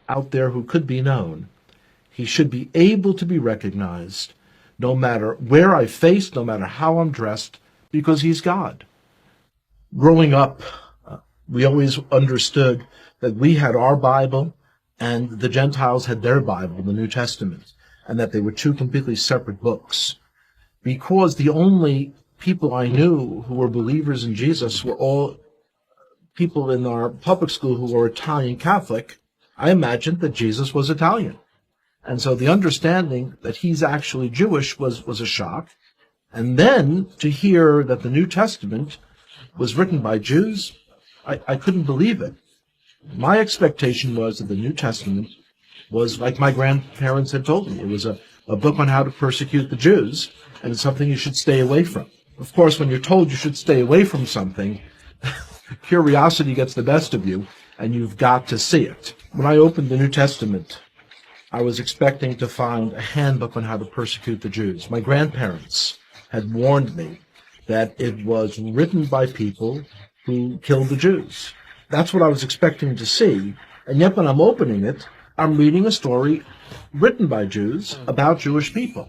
out there who could be known. He should be able to be recognized no matter where I face, no matter how I'm dressed, because he's God. Growing up, we always understood that we had our Bible and the Gentiles had their Bible, the New Testament, and that they were two completely separate books. Because the only people I knew who were believers in Jesus were all people in our public school who were Italian Catholic, I imagined that Jesus was Italian. And so the understanding that he's actually Jewish was a shock. And then to hear that the New Testament was written by Jews, I couldn't believe it. My expectation was that the New Testament was like my grandparents had told me. It was a book on how to persecute the Jews, and it's something you should stay away from. Of course, when you're told you should stay away from something, curiosity gets the best of you, and you've got to see it. When I opened the New Testament, I was expecting to find a handbook on how to persecute the Jews. My grandparents had warned me that it was written by people who killed the Jews. That's what I was expecting to see, and yet when I'm opening it, I'm reading a story written by Jews about Jewish people.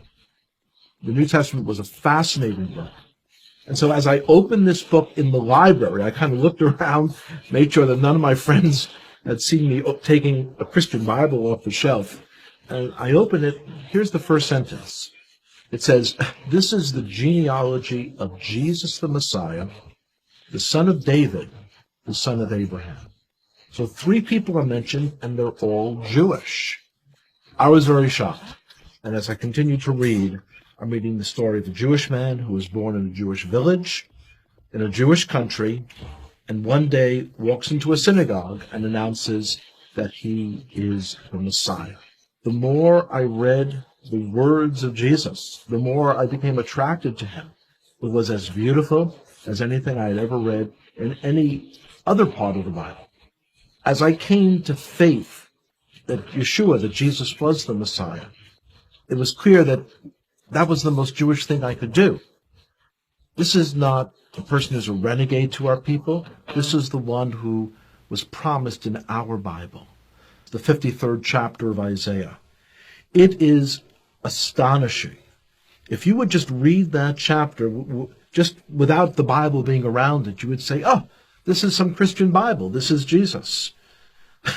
The New Testament was a fascinating book. And so as I opened this book in the library, I kind of looked around, made sure that none of my friends had seen me taking a Christian Bible off the shelf. And I opened it. Here's the first sentence. It says, "This is the genealogy of Jesus the Messiah, the son of David, the son of Abraham." So 3 people are mentioned, and they're all Jewish. I was very shocked. And as I continued to read, I'm reading the story of a Jewish man who was born in a Jewish village, in a Jewish country, and one day walks into a synagogue and announces that he is the Messiah. The more I read the words of Jesus, the more I became attracted to him. It was as beautiful as anything I had ever read in any other part of the Bible. As I came to faith that Yeshua, that Jesus was the Messiah, it was clear that that was the most Jewish thing I could do. This is not a person who's a renegade to our people. This is the one who was promised in our Bible, the 53rd chapter of Isaiah. It is astonishing. If you would just read that chapter, just without the Bible being around it, you would say, oh, this is some Christian Bible. This is Jesus.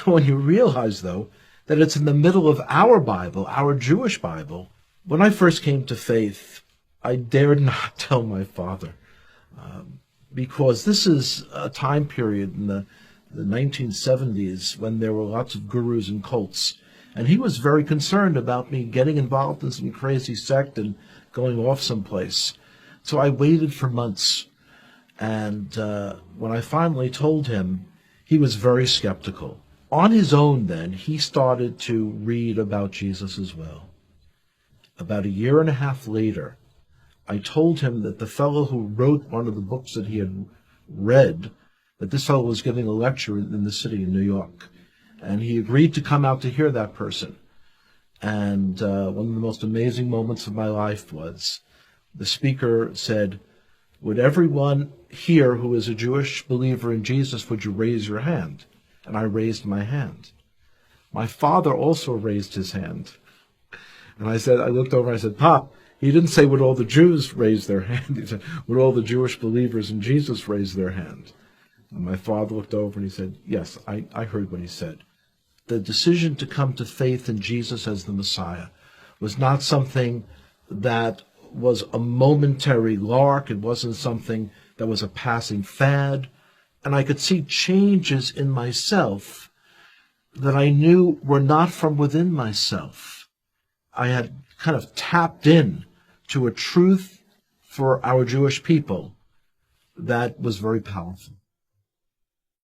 When you realize, though, that it's in the middle of our Bible, our Jewish Bible, when I first came to faith, I dared not tell my father, because this is a time period in the 1970s when there were lots of gurus and cults, and he was very concerned about me getting involved in some crazy sect and going off someplace. So I waited for months, and when I finally told him, he was very skeptical. On his own then, he started to read about Jesus as well. About 1.5 years later, I told him that the fellow who wrote one of the books that he had read, that this fellow was giving a lecture in the city in New York. And he agreed to come out to hear that person. And one of the most amazing moments of my life was the speaker said, "Would everyone here who is a Jewish believer in Jesus, would you raise your hand?" And I raised my hand. My father also raised his hand. And I looked over and I said, "Pop," he didn't say would all the Jews raise their hand. He said, would all the Jewish believers in Jesus raise their hand? And my father looked over and he said, yes, I heard what he said. The decision to come to faith in Jesus as the Messiah was not something that was a momentary lark. It wasn't something that was a passing fad. And I could see changes in myself that I knew were not from within myself. I had kind of tapped in to a truth for our Jewish people that was very powerful.